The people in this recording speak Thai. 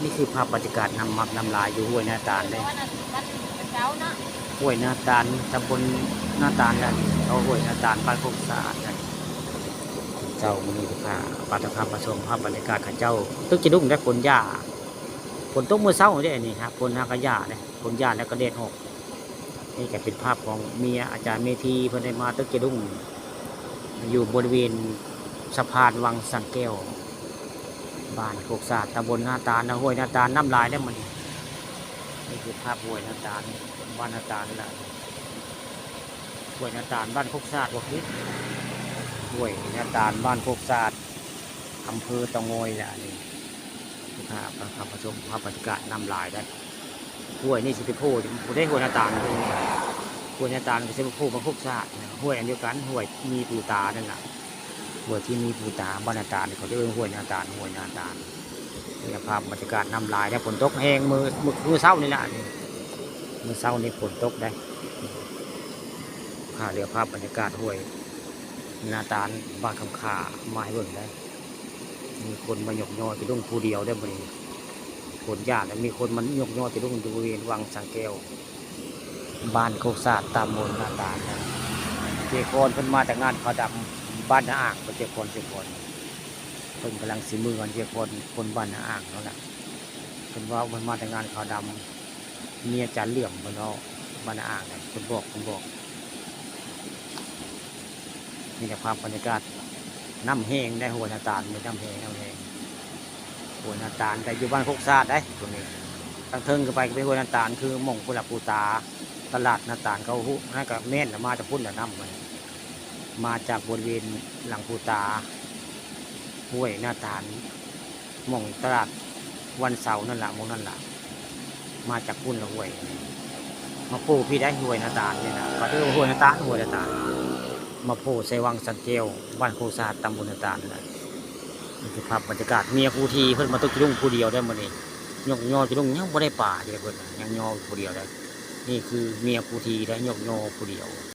นี่คือภาพบรรยากาศนำมักนำลายอยู่ห้วยนาตาลเลยห้วยนาตาลตำบลนาตาลนั่นเขาห้วยนาตาลบ้านโคกสะอาดนั่นเจ้ามันนี่ทุกท่าปาตะคามประชมภาพบรรยากาศข้าเจ้าตึกจะดุ้งได้ฝนหญ้าฝนตกเมื่อเช้าได้นี่ครับฝนหากระหญ้าเนี่ยฝนหญ้าแล้วก็แดดออกนี่ก็เป็นภาพของเมียอาจารย์เมธีเพิ่นได้มาตึกจะดุ้งอยู่บริเวณสะพานวังสังแก้วบ้านโคกสะอาดตำบลนาตาลห้วยนาตาลน้ำลายได้มันนี่คือภาพห้วยนาตาลบ้านนาตาลแหละห้วยนาตาลบ้านโคกสะอาดวะคิดห้วยนาตาลบ้านโคกสะอาดอำเภอตะงอยแหละนี่ภาพนะครับผสมภาพบรรยากาศน้ำลายได้ห้วยนี่สิเป็นผู้ได้ห้วยนาตาลห้วยนาตาลก็จะเป็นผู้มาโคกสะอาดห้วยอันเดียวกันห้วยมีปูตานั่นแหละห้วยที่มีปูตาบ้านนาตาลเขาเรียกว่าห้วยนาตาลห้วยนาตาลนี่ภาพบรรยากาศน้ำลายได้ฝนตกแห้งมือเศร้านี่แหละมือเศร้านี่ฝนตกได้ข้าเรือภาพบรรยากาศห้วยนาตาลบ้านคำขามาให้เบิ่งได้มีคนมายกยอจะดุ้งผู้เดียวได้บ่นี่คนญาติมีคนมันยกยอจะดุ้งบริเวณวังสังแก้วบ้านโคกสะอาดตำบลนาตาลนะเจ้าคนเพิ่นมาจากงานเขาดำบ้านนาอ่างเป็นเจ้าคนเพิ่นกำลังสิมือกันเจ้าคนบ้านนาอ่างนั่นแหละเพิ่นว่ามันมาจากงานเขาดำเมียจันเหลี่ยมเพิ่นเอาบ้านนาอ่างเนี่ยเพิ่นบอกนี่แต่ความบรรยากาศน้ำแห้งได้หัวนาตาลมีน้ำแห้งหัวนาตาลแต่อยู่บ้านโคกสะอาดได้ตรงนี้ตั้งเทิงก็ไปหัวนาตาลคือหม่องกุหลาบปูตาตลาดนาตาลเขาหุนั่นก็แม่นมาจากพุ่นแต่น้ำมันมาจากบริเวณหลังปูตาห้วยนาตาลหม่องตลาดวันเสาร์นั่นแหละมองนั่นแหละมาจากพุ่นละห้วยมาปูพี่ได้ห้วยนาตาลเนี่ยนะก็คือห้วยนาตาลมาโพใส่วังสันเกลบ้านโคกสะอาดตำบลนาตาลนะนี่คือภาพบรรยากาศเมียผู้ทีเพิ่นมาตกจุ่งผู้เดียวได้มาเนี่ยยกยอจุ่งยังไม่ได้ป่าเลยเพิ่นยังยอผู้เดียวได้นี่คือเมียผู้ทีได้ยกยอผู้เดียว